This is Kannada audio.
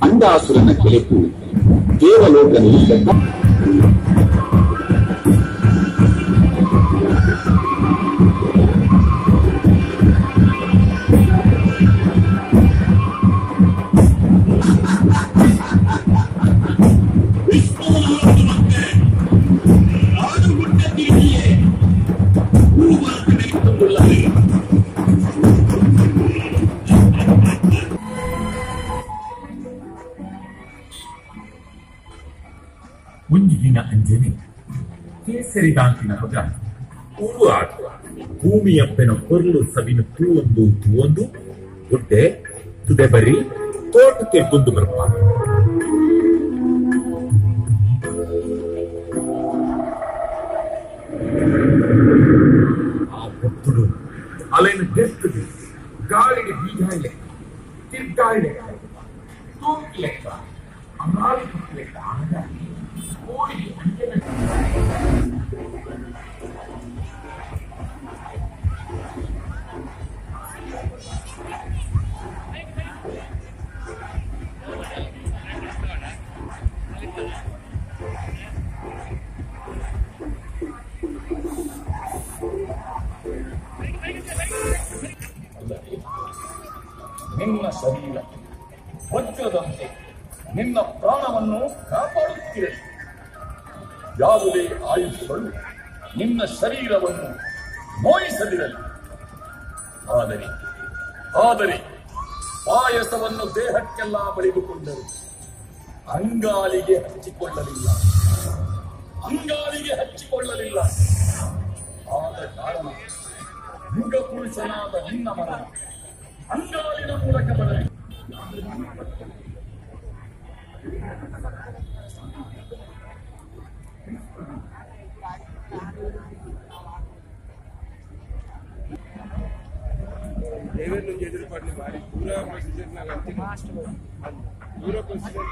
ಅಂಡಾಸುರನ ಕೆಳಕು ದೇವಲೋಕದಲ್ಲಿ ಮುಂಜಿನ ಅಂಜನೆ ಕೇಸರಿದಾಂತಿನ ಹೊಗ ಹೂವು ಆಟು ಭೂಮಿಯಪ್ಪನ ಹೊರಲು ಸವಿನು ತೂವೊಂದು ಗುಡ್ಡೆ ತುದೆ ಬರಿ ತೋಟಕ್ಕೆ ಗುಂದು ಬರಪ್ಪ ಆ ಹೊತ್ತುಡು ಅಲೆಯನ್ನು ತೆರ್ತದೆ ಗಾಳಿಗೆ ಬೀಜ ಲೆಕ್ಕ ತಿರ್ಗಾಳಿ ಲೆಕ್ಕ ತೂಕಿ ಲೆಕ್ಕ ಅಮಾಲಿ ಲೆಕ್ಕ ಹಾಗಾಗಿ ಕೋಳಿಗೆ ಅಂಜನ ನಿನ್ನ ಶರೀರ ವಜ್ರದಂತೆ ನಿನ್ನ ಪ್ರಾಣವನ್ನು ಕಾಪಾಡುತ್ತಿರಲಿ. ಯಾವುದೇ ಆಯುಧಗಳು ನಿನ್ನ ಶರೀರವನ್ನು ನೋಯಿಸದಿರಲಿ. ಆದರೆ ಪಾಯಸವನ್ನು ದೇಹಕ್ಕೆಲ್ಲ ಬಳಿದುಕೊಂಡರು ಅಂಗಾಲಿಗೆ ಹಚ್ಚಿಕೊಳ್ಳಲಿಲ್ಲ. ಆದ ಕಾರಣ ಯುಗ ಪುರುಷನಾದ ನಿನ್ನ ಮರಣ ಅಂಗಾಲಿನ ಮೂಲಕ ಬರಲಿ. ఎదురుపడి మరి పూరా ప్రొసీజర్ పూరా ప్రొసీజర్